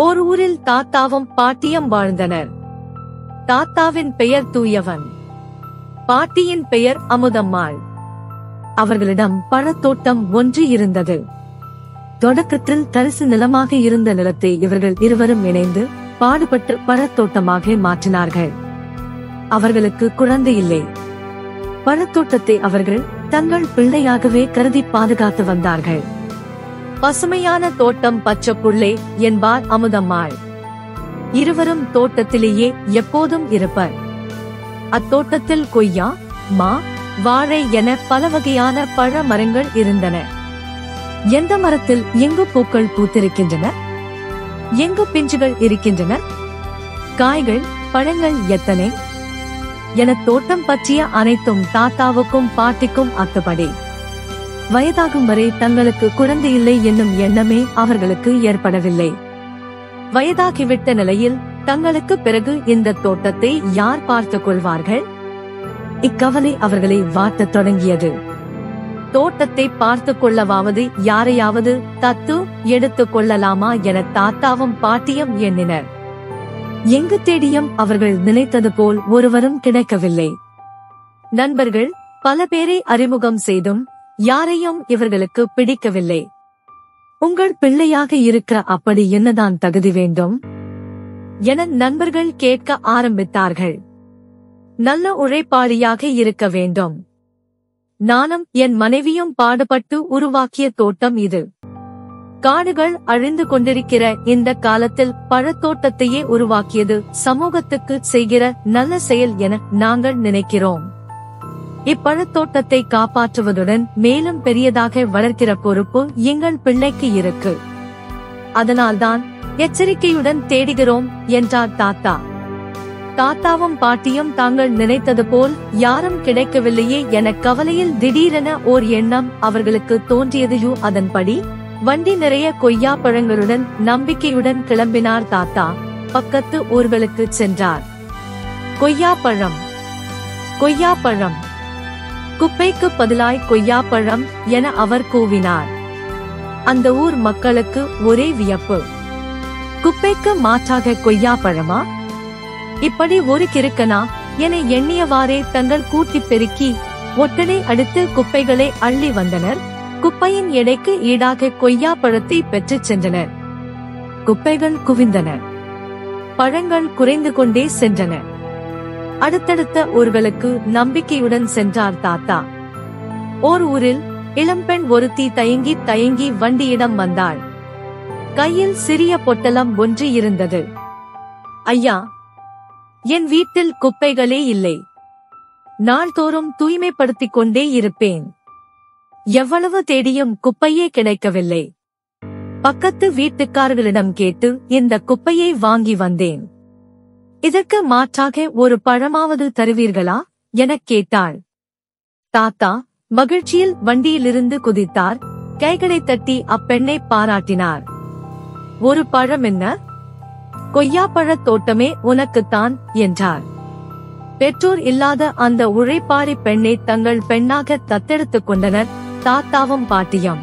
ஓர் ஊரில் தாத்தாவும் பாட்டியும் வாழ்ந்தனர். தாத்தாவின் பெயர் தூயவன், பாட்டியின் பெயர் அமுதம்மாள். அவர்களிடம் பழத்தோட்டம் ஒன்று இருந்தது. தொடக்கத்தில் தரிசு நிலமாக இருந்த நிலத்தை இவர்கள் இருவரும் இணைந்து பாடுபட்டு பழத்தோட்டமாக மாற்றினார்கள். அவர்களுக்கு குழந்தை இல்லை. பழத்தோட்டத்தை அவர்கள் தங்கள் பிள்ளையாகவே கருதி பாதுகாத்து வந்தார்கள். பசுமையான தோட்டம் பச்சை புள்ளே என்பார் அமுதம்மாள். இருவரும் தோட்டத்திலேயே எப்போதும் இருப்பர். அத்தோட்டத்தில் கொய்யா, மா, வாழை என பல வகையான பழ மரங்கள் இருந்தன. எந்த மரத்தில் எங்கு பூக்கள் பூத்திருக்கின்றன, எங்கு பிஞ்சுகள் இருக்கின்றன, காய்கள் பழங்கள் எத்தனை என தோட்டம் பற்றிய அனைத்தும் தாத்தாவுக்கும் பாட்டிக்கும் அத்துப்படி. வயதாகும் வரை தங்களுக்கு குழந்தையில்லை என்னும் எண்ணமே அவர்களுக்கு ஏற்படவில்லை. வயதாகிவிட்ட நிலையில் தங்களுக்கு பிறகு இந்த தோட்டத்தை யார் பார்த்துக் கொள்வார்கள்? இக்கவலை அவர்களை வாட்டத் தொடங்கியது. தோட்டத்தை பார்த்துக் கொள்ளவாவது யாரையாவது தத்து எடுத்துக் கொள்ளலாமா என தாத்தாவும் பாட்டியும் எண்ணினர். எங்கு தேடியும் அவர்கள் நினைத்தது போல் ஒருவரும் கிடைக்கவில்லை. நண்பர்கள் பல பேரை அறிமுகம் செய்தும் யாரையும் இவர்களுக்கு பிடிக்கவில்லை. உங்கள் பிள்ளையாக இருக்க அப்படி என்னதான் தகுதி வேண்டும் என நண்பர்கள் கேட்க ஆரம்பித்தார்கள். நல்ல உழைப்பாளியாக இருக்க வேண்டும். நானும் என் மனைவியும் பாடுபட்டு உருவாக்கிய தோட்டம் இது. காடுகள் அழிந்து கொண்டிருக்கிற இந்த காலத்தில் பழத்தோட்டத்தையே உருவாக்கியது சமூகத்துக்கு செய்கிற நல்ல செயல் என நாங்கள் நினைக்கிறோம். இப்பழத்தோட்டத்தை காப்பாற்றுவதுடன் மேலும் பெரியதாக வளர்க்கிற பொறுப்பு எங்கள் பிள்ளைக்கு இருக்கு. அதனால்தான் எச்சரிக்கையுடன் தேடுகிறோம் என்றார் தாத்தா. தாத்தாவும் பாட்டியும் தாங்கள் நினைத்தது போல் யாரும் கிடைக்கவில்லையே என கவலையில் திடீரென ஓர் எண்ணம் அவர்களுக்கு தோன்றியதையோ. அதன்படி வண்டி நிறைய கொய்யா பழங்களுடன் நம்பிக்கையுடன் கிளம்பினார் தாத்தா. பக்கத்து ஊர்களுக்கு சென்றார். கொய்யாப்பழம், கொய்யாப்பழம், குப்பைக்கு பதிலாய் கொய்யாப்பழம் என அவர் கூவினார். அந்த ஊர் மக்களுக்கு ஒரே வியப்பு. குப்பைக்கு மாற்றாக கொய்யாப்பழமா? இப்படி ஒரு கிறுக்கனா என எண்ணியவாறே தங்கள் கூட்டி பெருக்கி ஒட்டடை அடுத்து குப்பைகளை அள்ளி வந்தனர். குப்பையின் எடைக்கு ஈடாக கொய்யாப்பழத்தை பெற்றுச் சென்றனர். குப்பைகள் குவிந்தன, பழங்கள் குறைந்து கொண்டே சென்றன. அடுத்தடுத்த ஊர்களுக்கு நம்பிக்கையுடன் சென்றார் தாத்தா. ஓர் ஊரில் இளம்பெண் ஒருத்தி தயங்கி தயங்கி வண்டியிடம் வந்தாள். கையில் சிறிய பொட்டலம் ஒன்று இருந்தது. ஐயா, என் வீட்டில் குப்பைகளே இல்லை. நாள்தோறும் தூய்மைப்படுத்திக் கொண்டே இருப்பேன். எவ்வளவு தேடியும் குப்பையே கிடைக்கவில்லை. பக்கத்து வீட்டுக்காரர்களிடம் கேட்டு இந்த குப்பையை வாங்கி வந்தேன். இதற்கு மாற்றாக ஒரு பழமாவது தருவீர்களா எனக் கேட்டாள். தாத்தா மகிழ்ச்சியில் வண்டியிலிருந்து குதித்தார். கைகளை தட்டி அப்பெண்ணை பாராட்டினார். ஒரு பழம் என்ன? கொய்யாப்பழத் தோட்டமே உனக்குத்தான் என்றார். பெற்றோர் இல்லாத அந்த உழைப்பாளி பெண்ணை தங்கள் பெண்ணாக தத்தெடுத்துக் கொண்டனர் தாத்தாவும் பாட்டியும்.